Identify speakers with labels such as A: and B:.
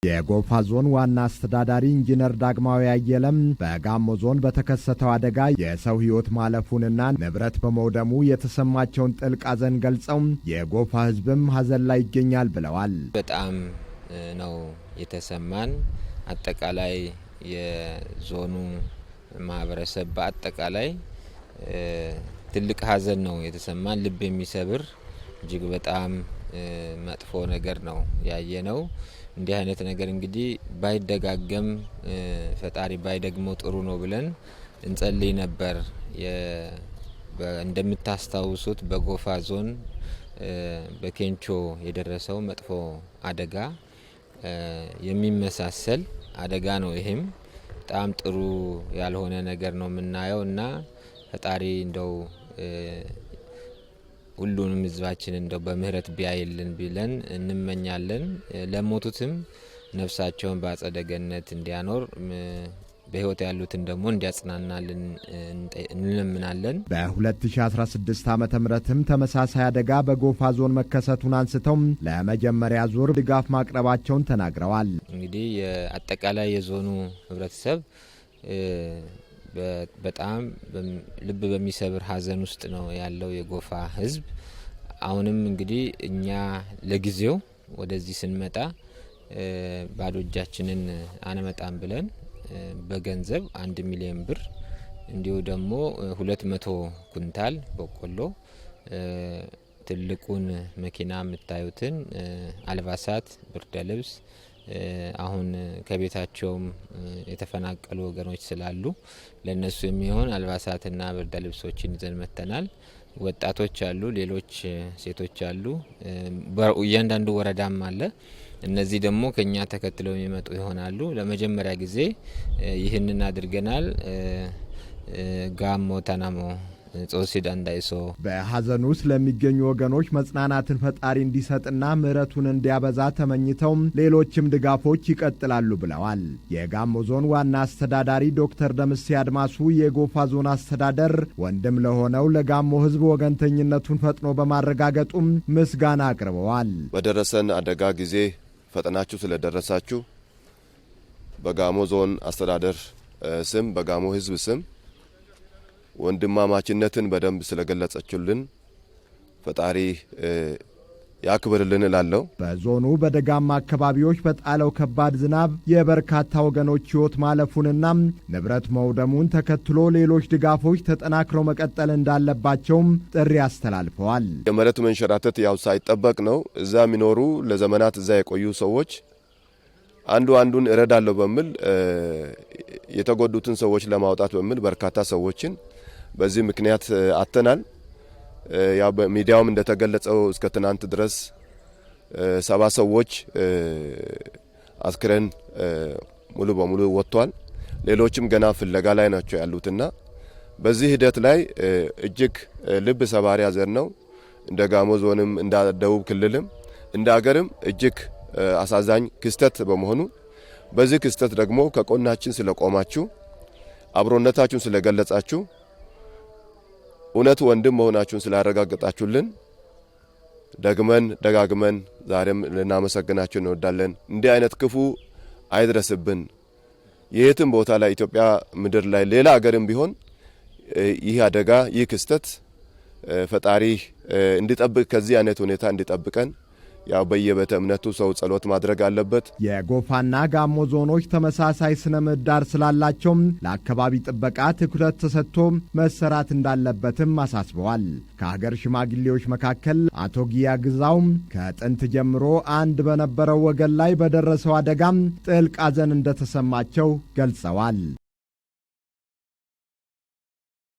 A: የጎፋ ዞን ዋና አስተዳዳሪ ኢንጂነር ዳግማዊ አየለም በጋሞ ዞን በተከሰተው አደጋ የሰው ሕይወት ማለፉንና ንብረት በመውደሙ የተሰማቸውን ጥልቅ ሐዘን ገልጸው የጎፋ ሕዝብም ሐዘን ላይ ይገኛል ብለዋል።
B: በጣም ነው የተሰማን። አጠቃላይ የዞኑ ማህበረሰብ በአጠቃላይ ትልቅ ሐዘን ነው የተሰማን። ልብ የሚሰብር እጅግ በጣም መጥፎ ነገር ነው ያየነው። እንዲህ አይነት ነገር እንግዲህ ባይደጋገም ፈጣሪ ባይደግመው ጥሩ ነው ብለን እንጸልይ ነበር። እንደምታስታውሱት በጎፋ ዞን በኬንቾ የደረሰው መጥፎ አደጋ የሚመሳሰል አደጋ ነው። ይሄም በጣም ጥሩ ያልሆነ ነገር ነው የምናየው እና ፈጣሪ እንደው ሁሉንም ህዝባችን እንደው በምህረት ቢያይልን ብለን እንመኛለን። ለሞቱትም ነፍሳቸውን በአጸደ ገነት እንዲያኖር በህይወት ያሉትን ደግሞ እንዲያጽናናልን እንለምናለን።
A: በ2016 ዓ.ም ተመሳሳይ አደጋ በጎፋ ዞን መከሰቱን አንስተው ለመጀመሪያ ዙር ድጋፍ ማቅረባቸውን ተናግረዋል።
B: እንግዲህ አጠቃላይ የዞኑ ህብረተሰብ በጣም ልብ በሚሰብር ሐዘን ውስጥ ነው ያለው የጎፋ ህዝብ። አሁንም እንግዲህ እኛ ለጊዜው ወደዚህ ስንመጣ ባዶ እጃችንን አንመጣም ብለን በገንዘብ 1 ሚሊዮን ብር እንዲሁ ደግሞ 200 ኩንታል በቆሎ፣ ትልቁን መኪና የምታዩትን አልባሳት፣ ብርደ ልብስ አሁን ከቤታቸውም የተፈናቀሉ ወገኖች ስላሉ ለነሱ የሚሆን አልባሳትና ብርደ ልብሶችን ይዘን መተናል። ወጣቶች አሉ፣ ሌሎች ሴቶች አሉ፣ እያንዳንዱ ወረዳም አለ። እነዚህ ደግሞ ከኛ ተከትለው የሚመጡ ይሆናሉ። ለመጀመሪያ ጊዜ ይህንን አድርገናል። ጋሞ ተናሞ ጾሲድ አንዳይሶ
A: በሐዘኑ ውስጥ ለሚገኙ ወገኖች መጽናናትን ፈጣሪ እንዲሰጥና ምሕረቱን እንዲያበዛ ተመኝተው ሌሎችም ድጋፎች ይቀጥላሉ ብለዋል። የጋሞ ዞን ዋና አስተዳዳሪ ዶክተር ደምሴ አድማሱ የጎፋ ዞን አስተዳደር ወንድም ለሆነው ለጋሞ ሕዝብ ወገንተኝነቱን ፈጥኖ በማረጋገጡም ምስጋና አቅርበዋል።
C: በደረሰን አደጋ ጊዜ ፈጥናችሁ ስለደረሳችሁ በጋሞ ዞን አስተዳደር ስም በጋሞ ሕዝብ ስም ወንድማማችነትን በደንብ ስለገለጸችልን ፈጣሪ ያክብርልን እላለሁ።
A: በዞኑ በደጋማ አካባቢዎች በጣለው ከባድ ዝናብ የበርካታ ወገኖች ሕይወት ማለፉንና ንብረት መውደሙን ተከትሎ ሌሎች ድጋፎች ተጠናክረው መቀጠል እንዳለባቸውም ጥሪ አስተላልፈዋል።
C: የመሬት መንሸራተት ያው ሳይጠበቅ ነው። እዛ የሚኖሩ ለዘመናት እዛ የቆዩ ሰዎች አንዱን እረዳለሁ በሚል የተጎዱትን ሰዎች ለማውጣት በሚል በርካታ ሰዎችን በዚህ ምክንያት አተናል። ያው በሚዲያውም እንደተገለጸው እስከ ትናንት ድረስ 7 ሰዎች አስክሬን ሙሉ በሙሉ ወጥቷል። ሌሎችም ገና ፍለጋ ላይ ናቸው ያሉትና በዚህ ሂደት ላይ እጅግ ልብ ሰባሪ ሐዘን ነው። እንደ ጋሞ ዞንም እንደ ደቡብ ክልልም እንደ ሀገርም እጅግ አሳዛኝ ክስተት በመሆኑ በዚህ ክስተት ደግሞ ከቆናችን ስለቆማችሁ አብሮነታችሁን ስለገለጻችሁ እውነት ወንድም መሆናችሁን ስላረጋግጣችሁልን ደጋግመን ዛሬም ልናመሰግናችሁ እንወዳለን። እንዲህ አይነት ክፉ አይድረስብን። የትም ቦታ ላይ ኢትዮጵያ ምድር ላይ ሌላ ሀገርም ቢሆን ይህ አደጋ ይህ ክስተት ፈጣሪ እንዲጠብቅ ከዚህ አይነት ሁኔታ እንዲጠብቀን ያው በየቤተ እምነቱ ሰው ጸሎት ማድረግ አለበት።
A: የጎፋና ጋሞ ዞኖች ተመሳሳይ ስነ ምህዳር ስላላቸው ለአካባቢ ጥበቃ ትኩረት ተሰጥቶ መሰራት እንዳለበትም አሳስበዋል። ከሀገር ሽማግሌዎች መካከል አቶ ጊያ ግዛው ከጥንት ጀምሮ አንድ በነበረው ወገን ላይ በደረሰው አደጋም ጥልቅ ሐዘን እንደተሰማቸው ገልጸዋል።